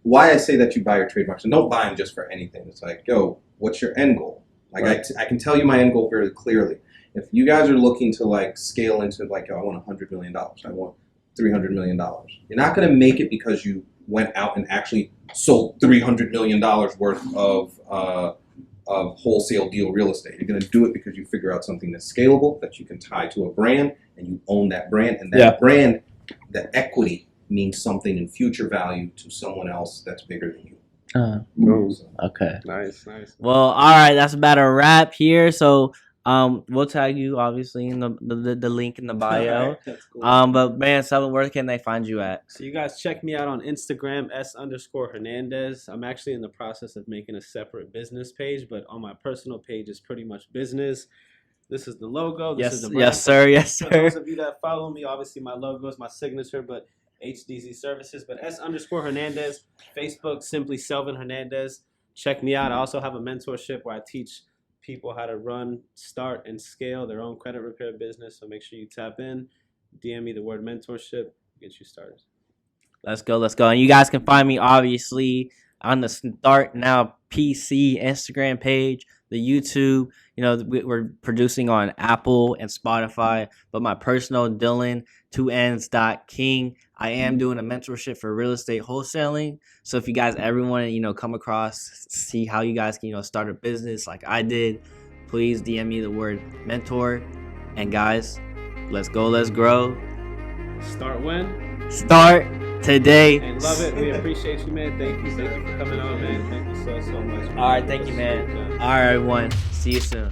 Why I say that you buy your trademarks, and don't buy them just for anything. It's like, yo, what's your end goal? Like I can tell you my end goal very clearly. If you guys are looking to like scale into like, yo, I want $100 million, I want $300 million. You're not going to make it because you went out and actually sold $300 million worth of wholesale deal real estate. You're going to do it because you figure out something that's scalable, that you can tie to a brand, and you own that brand. And that brand, that equity means something in future value to someone else that's bigger than you. Okay. Nice. Well, all right, that's about a wrap here. So we'll tag you obviously in the link in the bio. That's cool. But man, Selvin, where can they find you at? So you guys check me out on Instagram, s_Hernandez. I'm actually in the process of making a separate business page, but on my personal page is pretty much business. This is the logo. This is the brand. Yes, sir. For those of you that follow me, obviously my logo is my signature, but hdzservices, but s_Hernandez. Facebook, simply Selvin Hernandez. Check me out. I also have a mentorship where I teach people how to run, start, and scale their own credit repair business. So make sure you tap in, DM me the word mentorship, get you started. Let's go. And you guys can find me obviously on the Start Now PC Instagram page, the YouTube. We're producing on Apple and Spotify, but my personal Dylan, 2Ns.King. I am doing a mentorship for real estate wholesaling. So if you guys ever want to, come across, see how you guys can, start a business like I did, please DM me the word mentor. And guys, let's go, let's grow. Start when? Start today. And love it. We appreciate you, man. Thank you for coming on, man. Thank you so much. Man. All right, thank you, man. All right, everyone. See you soon.